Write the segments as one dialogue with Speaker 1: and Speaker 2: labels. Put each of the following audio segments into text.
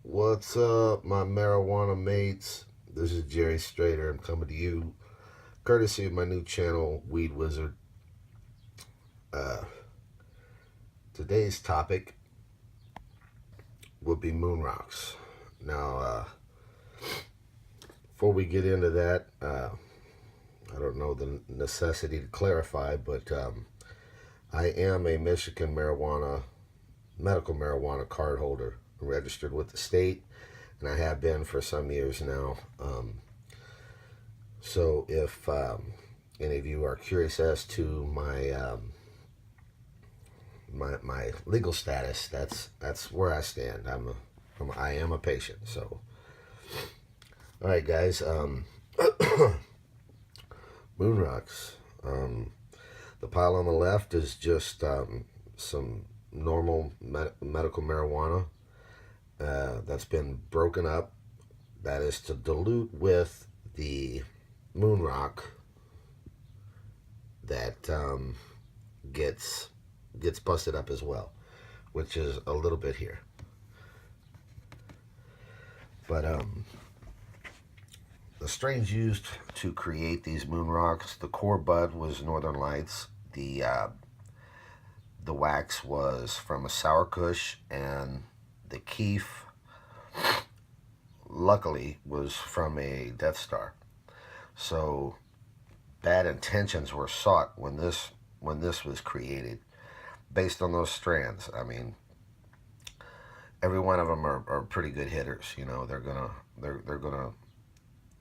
Speaker 1: What's up, my marijuana mates? This is Jerry Strader. I'm coming to you courtesy of my new channel, Weed Wizard. Uh, Today's topic will be moon rocks. Now, before we get into that, I don't know the necessity to clarify, but I am a Michigan medical marijuana card holder, registered with the state, and I have been for some years now. So if any of you are curious as to my legal status, that's where I stand. I am a patient. So, all right, guys. Moon rocks. The pile on the left is just some normal medical marijuana that's been broken up. That is to dilute with the moon rock that gets busted up as well, which is a little bit here. But the strains used to create these moon rocks, the core bud was Northern Lights. The wax was from a Sour Kush, and the keef, luckily, was from a Death Star. So bad intentions were sought when this was created, based on those strands. I mean, every one of them are pretty good hitters. You know, they're gonna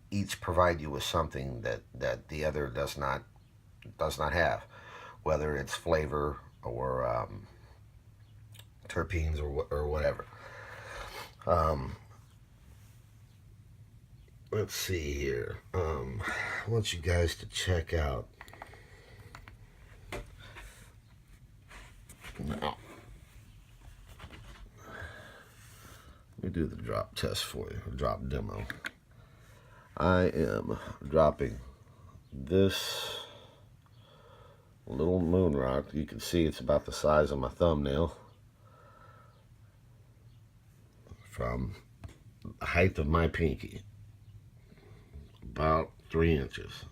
Speaker 1: each provide you with something that the other does not have, whether it's flavor or terpenes or whatever. Let's see here. I want you guys to check out. Now, let me do the drop test for you, drop demo. I am dropping this little moon rock. You can see it's about the size of my thumbnail, from the height of my pinky, about 3 inches.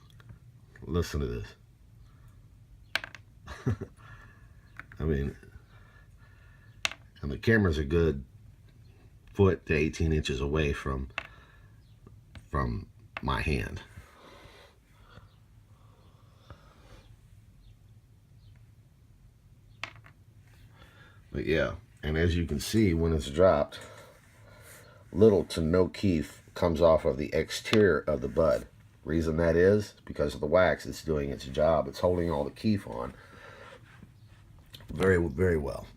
Speaker 1: Listen to this. I mean, and the camera's a good foot to 18 inches away from my hand. But yeah, and as you can see, when it's dropped, little to no keef comes off of the exterior of the bud. Reason that is because of the wax. It's doing its job. It's holding all the keef on very, very well.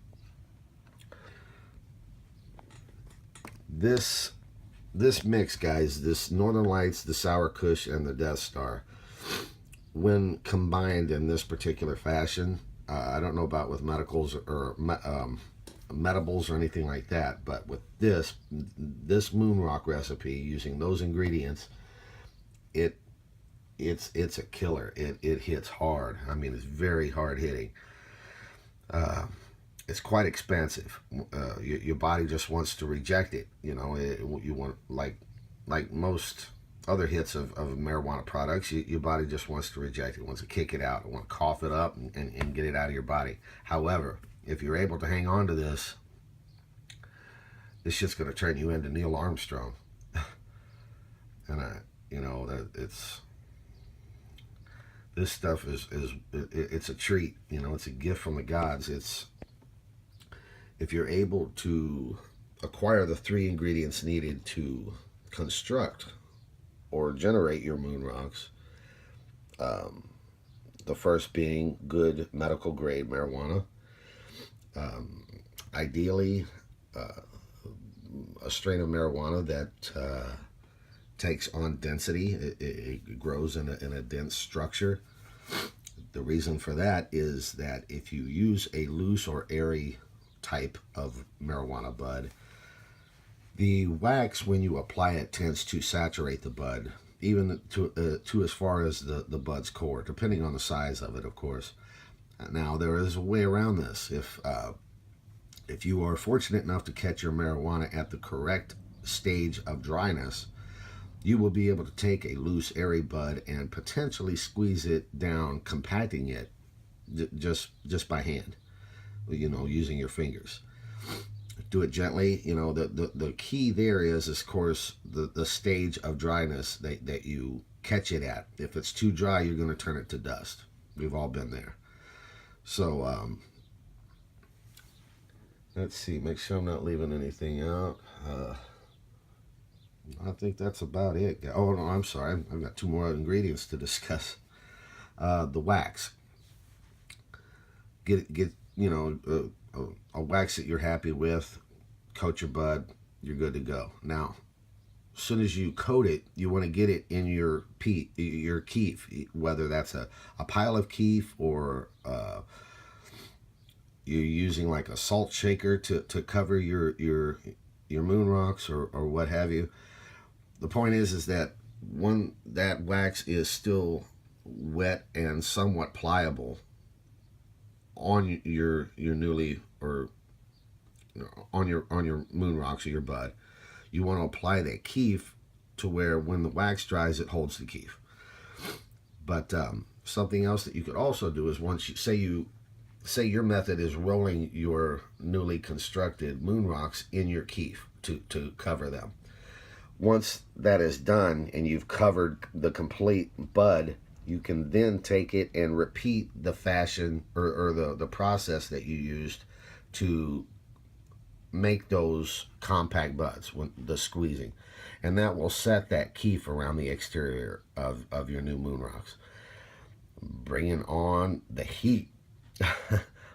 Speaker 1: This mix, guys, this Northern Lights, the Sour Kush, and the Death Star, when combined in this particular fashion, I don't know about with medicals or medibles or anything like that, but with this moon rock recipe, using those ingredients, it's a killer. It hits hard. I mean, it's very hard hitting. It's quite expansive. Your body just wants to reject it. You know, you want, like most other hits of marijuana products, your body just wants to reject it, wants to kick it out, wants to cough it up and get it out of your body. However, if you're able to hang on to this shit's going to turn you into Neil Armstrong. And you know, this stuff it's a treat. You know, it's a gift from the gods. If you're able to acquire the 3 ingredients needed to construct or generate your moon rocks, the first being good medical grade marijuana, ideally a strain of marijuana that takes on density. It grows in a dense structure. The reason for that is that if you use a loose or airy type of marijuana bud, the wax, when you apply it, tends to saturate the bud, even to as far as the bud's core, depending on the size of it, of course. Now, there is a way around this. If you are fortunate enough to catch your marijuana at the correct stage of dryness, you will be able to take a loose, airy bud and potentially squeeze it down, compacting it just by hand, you know, using your fingers. Do it gently. You know, the key there is, of course, the stage of dryness that you catch it at. If it's too dry, you're going to turn it to dust. We've all been there. So let's see, make sure I'm not leaving anything out. I think that's about it. Oh no, I'm sorry, I've got two more ingredients to discuss. The wax. Get you know, a wax that you're happy with. Coat your bud. You're good to go. Now, as soon as you coat it, you want to get it in your keef, whether that's a pile of keef or you're using like a salt shaker to cover your moon rocks or what have you. The point is that when that wax is still wet and somewhat pliable on your newly, or on your moon rocks or your bud, you want to apply that keef to where when the wax dries, it holds the keef. But something else that you could also do is, once you say your method is rolling your newly constructed moon rocks in your keef to cover them. Once that is done and you've covered the complete bud, you can then take it and repeat the fashion or the process that you used to make those compact buds, when the squeezing, and that will set that keef around the exterior of your new moon rocks, bringing on the heat.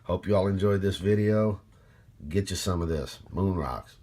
Speaker 1: Hope you all enjoyed this video. Get you some of this moon rocks.